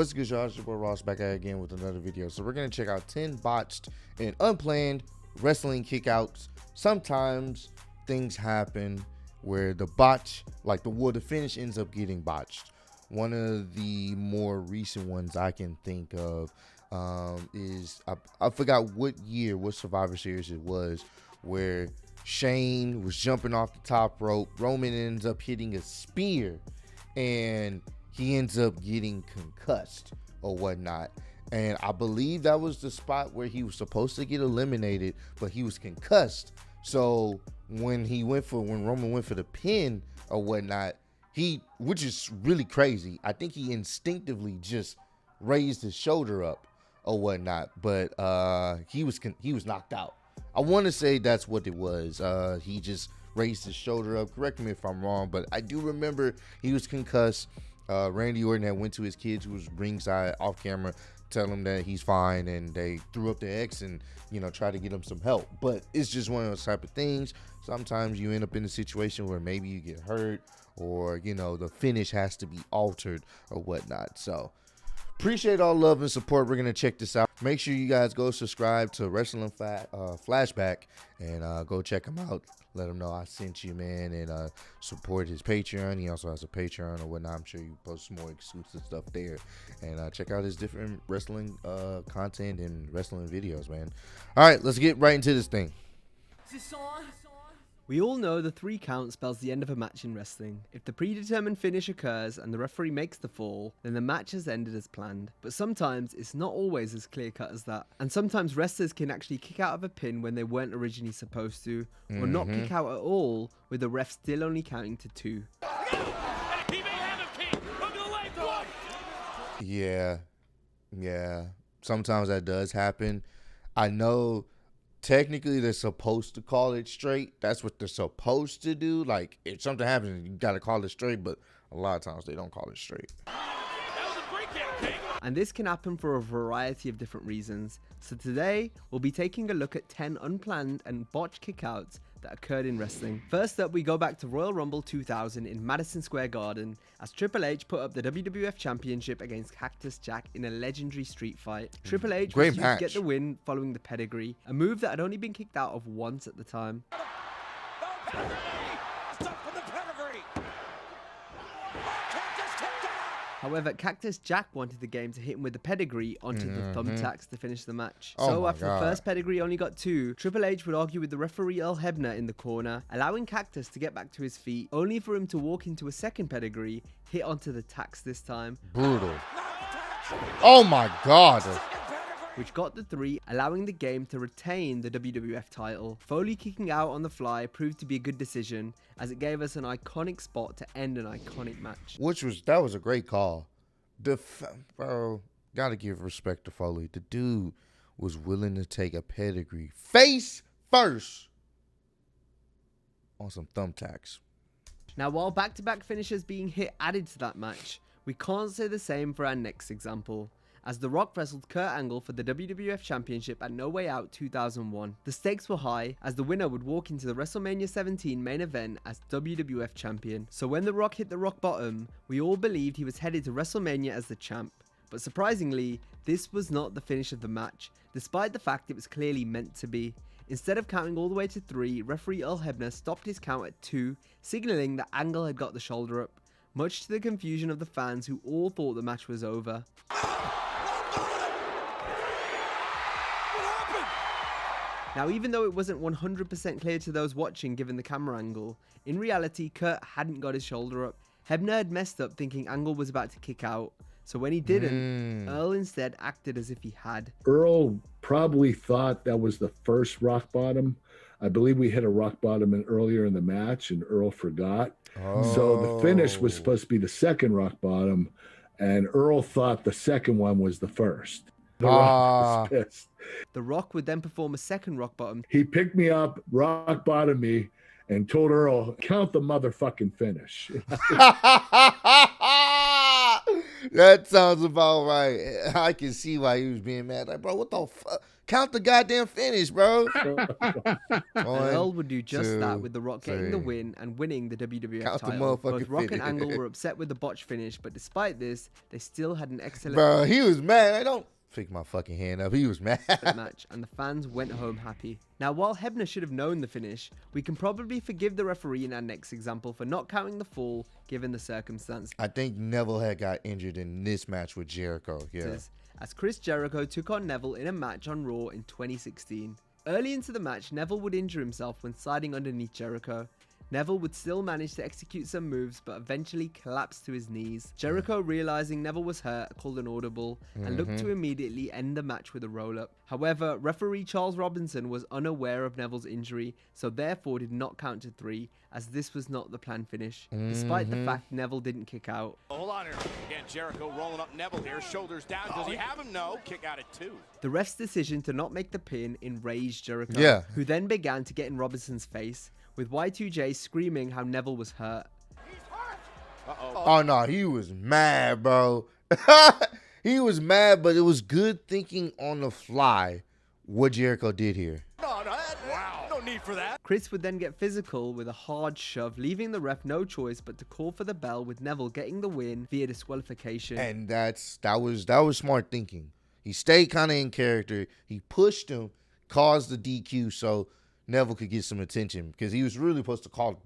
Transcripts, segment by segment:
What's good, y'all? It's your boy Ross back at it again with another video. So we're going to check out 10 botched and unplanned wrestling kickouts. Sometimes things happen where the botch, like the finish ends up getting botched. One of the more recent ones I can think of is, I forgot what Survivor Series it was, where Shane was jumping off the top rope. Roman ends up hitting a spear and he ends up getting concussed or whatnot. And I believe that was the spot where he was supposed to get eliminated, but he was concussed. So when Roman went for the pin or whatnot, which is really crazy, I think he instinctively just raised his shoulder up or whatnot, but he was knocked out. I want to say that's what it was. He just raised his shoulder up. Correct me if I'm wrong, but I do remember he was concussed. Randy Orton had went to his kids who was ringside off camera, tell him that he's fine, and they threw up the X and try to get him some help. But it's just one of those type of things. Sometimes you end up in a situation where maybe you get hurt, or the finish has to be altered or whatnot. So appreciate all love and support. We're gonna check this out. Make sure you guys go subscribe to Wrestling Flashback and go check him out. Let him know I sent you, man, and support his Patreon. He also has a Patreon or whatnot. I'm sure you post some more exclusive stuff there. And check out his different wrestling content and wrestling videos, man. All right, let's get right into this thing. We all know the 3 count spells the end of a match in wrestling. If the predetermined finish occurs and the referee makes the fall, then the match has ended as planned. But sometimes it's not always as clear cut as that. And sometimes wrestlers can actually kick out of a pin when they weren't originally supposed to, or not kick out at all, with the ref still only counting to 2. Yeah. Sometimes that does happen. I know technically they're supposed to call it straight. That's what they're supposed to do. Like, if something happens, you gotta call it straight, but a lot of times they don't call it straight. And this can happen for a variety of different reasons. So today, we'll be taking a look at 10 unplanned and botched kickouts that occurred in wrestling. First up, we go back to Royal Rumble 2000 in Madison Square Garden as Triple H put up the WWF Championship against Cactus Jack in a legendary street fight. Triple H was used to get the win following the pedigree, a move that had only been kicked out of once at the time. However, Cactus Jack wanted the game to hit him with the pedigree onto the thumbtacks to finish the match. So after the first pedigree only got 2, Triple H would argue with the referee Earl Hebner in the corner, allowing Cactus to get back to his feet, only for him to walk into a second pedigree, hit onto the tacks this time. Brutal. Oh my God. Which got the 3, allowing the game to retain the WWF title. Foley kicking out on the fly proved to be a good decision, as it gave us an iconic spot to end an iconic match. That was a great call. Bro, gotta give respect to Foley. The dude was willing to take a pedigree face first on some thumbtacks. Now, while back-to-back finishers being hit added to that match, we can't say the same for our next example, as The Rock wrestled Kurt Angle for the WWF Championship at No Way Out 2001. The stakes were high, as the winner would walk into the WrestleMania 17 main event as WWF Champion. So when The Rock hit the rock bottom, we all believed he was headed to WrestleMania as the champ. But surprisingly, this was not the finish of the match, despite the fact it was clearly meant to be. Instead of counting all the way to 3, referee Earl Hebner stopped his count at 2, signaling that Angle had got the shoulder up, much to the confusion of the fans who all thought the match was over. Now, even though it wasn't 100% clear to those watching given the camera angle, in reality Kurt hadn't got his shoulder up. Hebner had messed up thinking Angle was about to kick out, so when he didn't, Earl instead acted as if he had. Earl probably thought that was the first rock bottom. I believe we hit a rock bottom earlier in the match and Earl forgot. So the finish was supposed to be the second rock bottom, and Earl thought the second one was the first. The Rock was pissed. The Rock would then perform a second rock bottom. He picked me up, rock bottomed me, and told Earl, count the motherfucking finish. That sounds about right. I can see why he was being mad. Like, bro, what the fuck? Count the goddamn finish, bro. And Earl would do just that, with The Rock getting the three. win and winning the WWF Count the title. motherfucking Both Rock and finish. Angle were upset with the botch finish, but despite this, they still had an excellent Bro, he was mad. I don't pick my fucking hand up. He was mad. match, and the fans went home happy. Now, while Hebner should have known the finish, we can probably forgive the referee in our next example for not counting the fall given the circumstance. I think Neville had got injured in this match with Jericho. Yeah. As Chris Jericho took on Neville in a match on Raw in 2016. Early into the match, Neville would injure himself when sliding underneath Jericho. Neville would still manage to execute some moves, but eventually collapsed to his knees. Jericho, realizing Neville was hurt, called an audible and looked to immediately end the match with a roll-up. However, referee Charles Robinson was unaware of Neville's injury, so therefore did not count to 3, as this was not the planned finish, despite the fact Neville didn't kick out. Hold on here. Again, Jericho rolling up Neville here, shoulders down. Does he have him? No. Kick out at 2. The ref's decision to not make the pin enraged Jericho, who then began to get in Robinson's face, with Y2J screaming how Neville was hurt. Oh no, he was mad, bro. He was mad, but it was good thinking on the fly what Jericho did here. Wow. No need for that. Chris would then get physical with a hard shove, leaving the ref no choice but to call for the bell, with Neville getting the win via disqualification. And that was smart thinking. He stayed kind of in character. He pushed him, caused the DQ so Neville could get some attention, because he was really supposed to call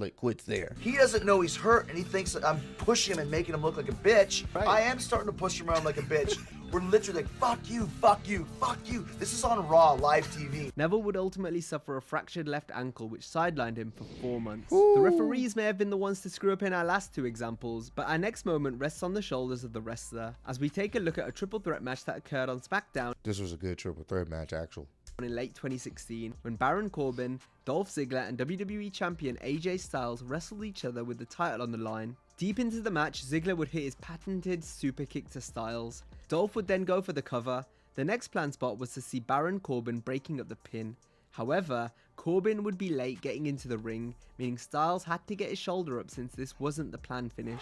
it quits there. He doesn't know he's hurt, and he thinks that I'm pushing him and making him look like a bitch. Right. I am starting to push him around like a bitch. We're literally like, fuck you, fuck you, fuck you. This is on Raw live TV. Neville would ultimately suffer a fractured left ankle, which sidelined him for 4 months. The referees may have been the ones to screw up in our last 2 examples, but our next moment rests on the shoulders of the wrestler, as we take a look at a triple threat match that occurred on SmackDown. This was a good triple threat match, actually. In late 2016, when Baron Corbin, Dolph Ziggler, and WWE Champion AJ Styles wrestled each other with the title on the line. Deep into the match, Ziggler would hit his patented super kick to Styles. Dolph would then go for the cover. The next planned spot was to see Baron Corbin breaking up the pin. However, Corbin would be late getting into the ring, meaning Styles had to get his shoulder up since this wasn't the planned finish.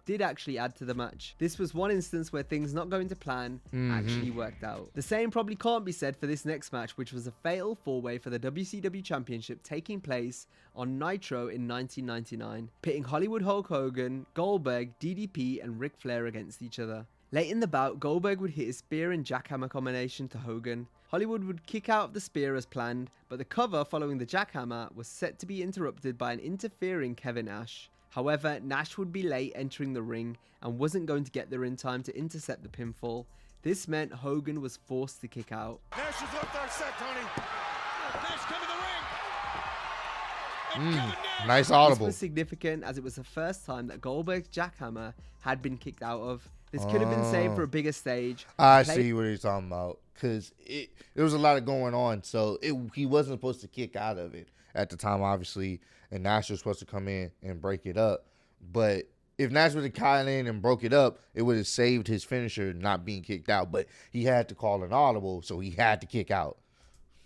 Did actually add to the match. This was one instance where things not going to plan actually worked out. The same probably can't be said for this next match, which was a fatal 4-way for the WCW Championship taking place on Nitro in 1999, pitting Hollywood Hulk Hogan, Goldberg, DDP, and Ric Flair against each other. Late in the bout, Goldberg would hit his spear and jackhammer combination to Hogan. Hollywood would kick out of the spear as planned, but the cover following the jackhammer was set to be interrupted by an interfering Kevin Nash. However, Nash would be late entering the ring and wasn't going to get there in time to intercept the pinfall. This meant Hogan was forced to kick out. Nash is up there set, Tony. Nash coming to the ring. Nice This audible. was significant as it was the first time that Goldberg's jackhammer had been kicked out of. This could have been saved for a bigger stage. I see what he's talking about, because there was a lot of going on, so he wasn't supposed to kick out of it at the time, obviously, and Nash was supposed to come in and break it up. But if Nash would have caught in and broke it up, it would have saved his finisher not being kicked out. But he had to call an audible, so he had to kick out.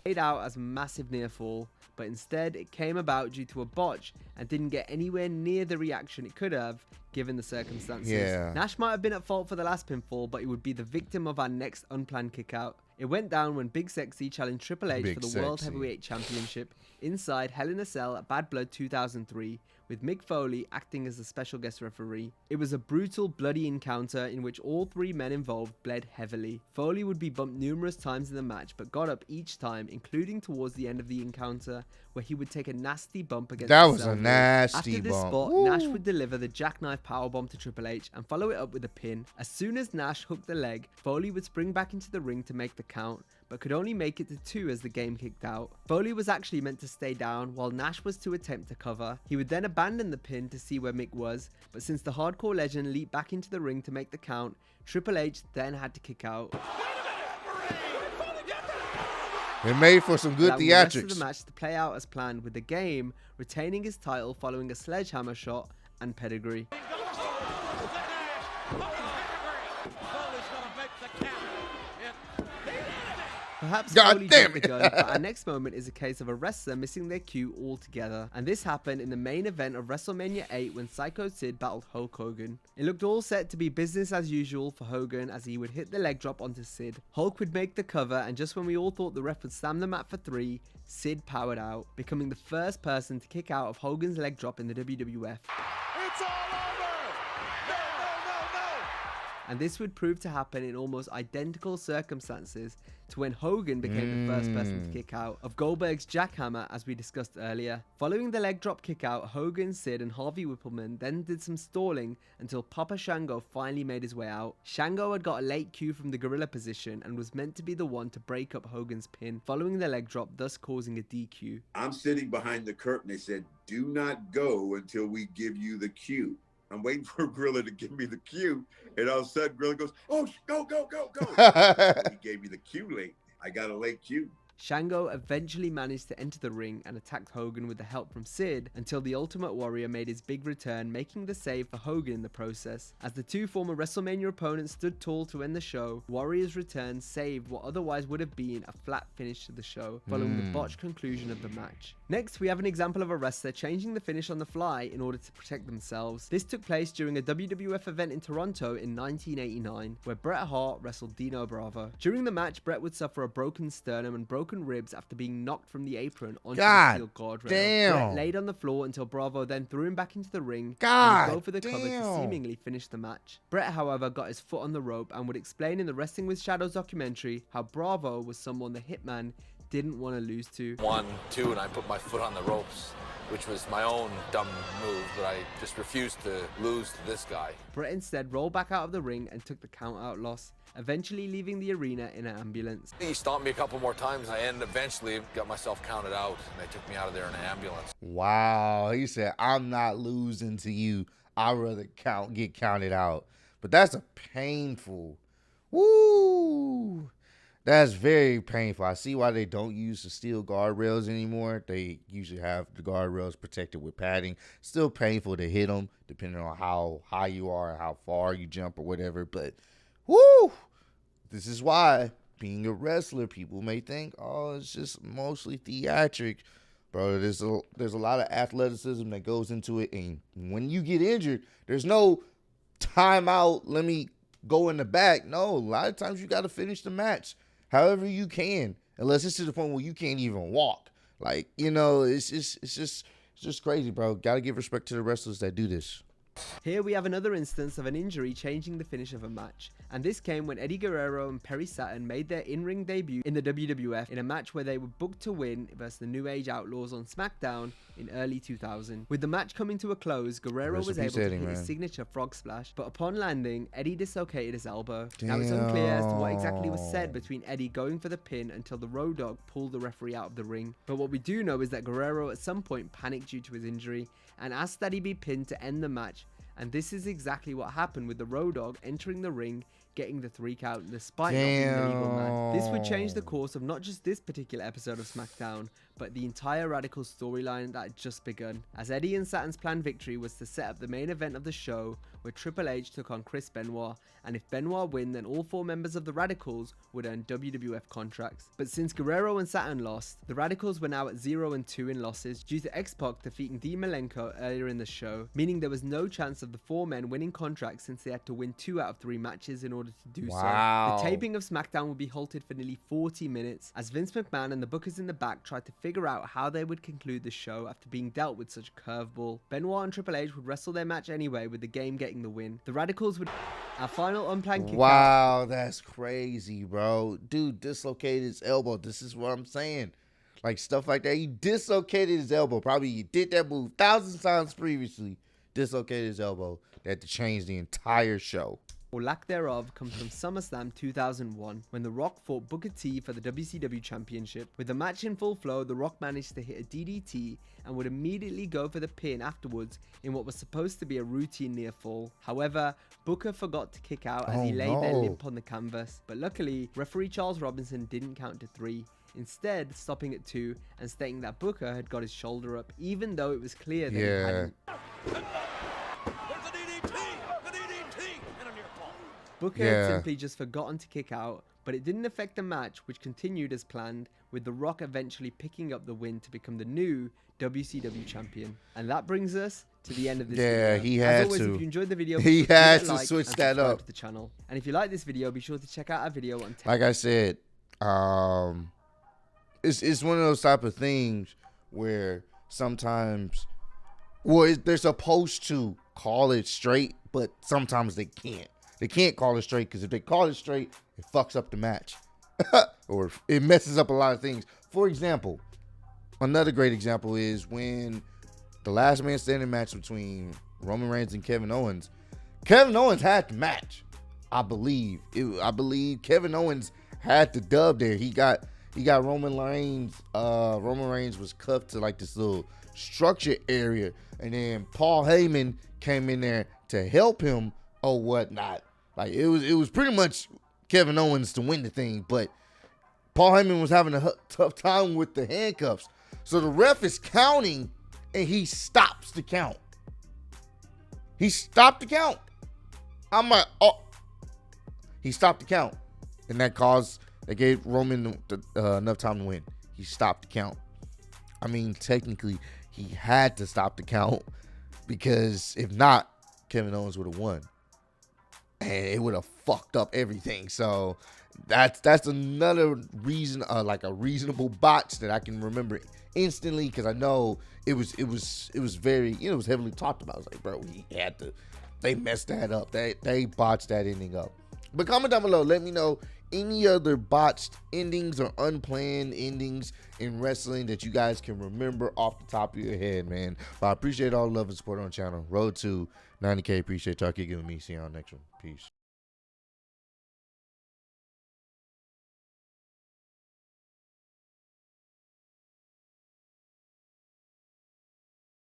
Played out as a massive near fall, but instead it came about due to a botch and didn't get anywhere near the reaction it could have given the circumstances. Yeah. Nash might have been at fault for the last pinfall, but he would be the victim of our next unplanned kickout. It went down when Big Sexy challenged Triple H for the World Heavyweight Championship inside Hell in a Cell at Bad Blood 2003, with Mick Foley acting as a special guest referee. It was a brutal, bloody encounter in which all 3 men involved bled heavily. Foley would be bumped numerous times in the match, but got up each time, including towards the end of the encounter, where he would take a nasty bump against That the was a cell. nasty After this bump. spot, Woo. Nash would deliver the jackknife powerbomb to Triple H and follow it up with a pin. As soon as Nash hooked the leg, Foley would spring back into the ring to make the count, but could only make it to 2 as the game kicked out. Foley was actually meant to stay down, while Nash was to attempt to cover. He would then abandon the pin to see where Mick was, but since the hardcore legend leaped back into the ring to make the count, Triple H then had to kick out. It made for some good Allowing the rest of theatrics. the match to play out as planned, with the game retaining his title following a sledgehammer shot and pedigree. The Perhaps God slowly damn jumped it. the gun, but our next moment is a case of a wrestler missing their cue altogether. And this happened in the main event of WrestleMania 8 when Psycho Sid battled Hulk Hogan. It looked all set to be business as usual for Hogan as he would hit the leg drop onto Sid. Hulk would make the cover, and just when we all thought the ref would slam the mat for 3, Sid powered out, becoming the first person to kick out of Hogan's leg drop in the WWF. It's all over! No, no, no, no! And this would prove to happen in almost identical circumstances to when Hogan became the first person to kick out of Goldberg's jackhammer, as we discussed earlier. Following the leg drop kick out, Hogan, Sid and Harvey Whippleman then did some stalling until Papa Shango finally made his way out. Shango had got a late cue from the gorilla position and was meant to be the one to break up Hogan's pin following the leg drop, thus causing a DQ. I'm sitting behind the curtain. They said, do not go until we give you the cue. I'm waiting for Gorilla to give me the cue, and all of a sudden Gorilla goes, oh, go, go, go, go. He gave me the cue late. I got a late cue. Shango eventually managed to enter the ring and attacked Hogan with the help from Sid until the Ultimate Warrior made his big return, making the save for Hogan in the process. As the two former WrestleMania opponents stood tall to end the show, Warrior's return saved what otherwise would have been a flat finish to the show, following the botched conclusion of the match. Next, we have an example of a wrestler changing the finish on the fly in order to protect themselves. This took place during a WWF event in Toronto in 1989, where Bret Hart wrestled Dino Bravo. During the match, Bret would suffer a broken sternum and broken ribs after being knocked from the apron onto the steel guardrail. Damn. Bret laid on the floor until Bravo then threw him back into the ring God and would go for the cover to damn. seemingly finish the match. Bret, however, got his foot on the rope and would explain in the Wrestling with Shadows documentary how Bravo was someone the Hitman didn't want to lose to. 1, 2, and I put my foot on the ropes, which was my own dumb move, but I just refused to lose to this guy. Bret instead rolled back out of the ring and took the count-out loss, eventually leaving the arena in an ambulance. He stomped me a couple more times, and eventually got myself counted out, and they took me out of there in an ambulance. Wow. He said, I'm not losing to you. I'd rather get counted out. But that's a painful. Woo. That's very painful. I see why they don't use the steel guardrails anymore. They usually have the guardrails protected with padding. Still painful to hit them, depending on how high you are and how far you jump or whatever. But, woo! This is why, being a wrestler, people may think, oh, it's just mostly theatric. Bro, there's a lot of athleticism that goes into it. And when you get injured, there's no timeout, let me go in the back. No, a lot of times you got to finish the match however you can, unless it's to the point where you can't even walk. Like, you know, it's just crazy, bro. Got to give respect to the wrestlers that do this. Here we have another instance of an injury changing the finish of a match, and this came when Eddie Guerrero and Perry Saturn made their in-ring debut in the WWF in a match where they were booked to win versus the New Age Outlaws on SmackDown in early 2000. With the match coming to a close, Guerrero was able to hit his signature frog splash, but upon landing, Eddie dislocated his elbow. Now it's unclear as to what exactly was said between Eddie going for the pin until the Road Dogg pulled the referee out of the ring, but what we do know is that Guerrero at some point panicked due to his injury and asked that he be pinned to end the match. And this is exactly what happened, with the Road Dogg entering the ring, getting the 3 count despite not being the legal man. This would change the course of not just this particular episode of SmackDown, but the entire Radical storyline that had just begun, as Eddie and Saturn's planned victory was to set up the main event of the show, where Triple H took on Chris Benoit, and if Benoit win, then all 4 members of the Radicals would earn WWF contracts. But since Guerrero and Saturn lost, the Radicals were now at 0-2 in losses due to X-Pac defeating Dean Malenko earlier in the show, meaning there was no chance of the 4 men winning contracts since they had to win 2 out of 3 matches in order to do so. The taping of SmackDown would be halted for nearly 40 minutes, as Vince McMahon and the bookers in the back tried to figure out how they would conclude the show after being dealt with such a curveball. Benoit and Triple H would wrestle their match anyway, with the game getting the win. The Radicals would... Our final unplanned kickout. Wow, that's crazy, bro. Dude dislocated his elbow. This is what I'm saying. Like, stuff like that. He dislocated his elbow. Probably he did that move thousands of times previously. Dislocated his elbow. They had to change the entire show. Or lack thereof, comes from SummerSlam 2001, when The Rock fought Booker T for the WCW Championship. With the match in full flow, The Rock managed to hit a DDT and would immediately go for the pin afterwards in what was supposed to be a routine near fall. However, Booker forgot to kick out as he lay there limp on the canvas, but luckily, referee Charles Robinson didn't count to 3. Instead, stopping at 2 and stating that Booker had got his shoulder up, even though it was clear that he hadn't. Booker had simply just forgotten to kick out, but it didn't affect the match, which continued as planned, with The Rock eventually picking up the win to become the new WCW champion. And that brings us to the end of this video. Yeah, he had As always, to. if you enjoyed the video, He be sure to had give it to a like switch and that subscribe up. to the channel. And if you like this video, be sure to check out our video on Like I said, it's one of those type of things where sometimes, well, they're supposed to call it straight, but sometimes they can't. They can't call it straight because if they call it straight, it fucks up the match. Or it messes up a lot of things. For example, another great example is when the last man standing match between Roman Reigns and Kevin Owens. Kevin Owens had the match, I believe. I believe Kevin Owens had the dub there. He got Roman Reigns. Roman Reigns was cuffed to like this little structure area, and then Paul Heyman came in there to help him or whatnot. Like it was pretty much Kevin Owens to win the thing, but Paul Heyman was having a tough time with the handcuffs. So the ref is counting, and he stops the count. He stopped the count. I'm like, oh. He stopped the count, and that gave Roman enough time to win. He stopped the count. I mean, technically, he had to stop the count because if not, Kevin Owens would have won, and it would have fucked up everything. So that's another reason, like a reasonable botch that I can remember instantly, because I know it was very, it was heavily talked about. I was like, bro, they messed that up. They botched that ending up. But comment down below, let me know any other botched endings or unplanned endings in wrestling that you guys can remember off the top of your head, man. But I appreciate all the love and support on the channel. Road to 90K. Appreciate y'all kicking with me. See y'all next one. Peace.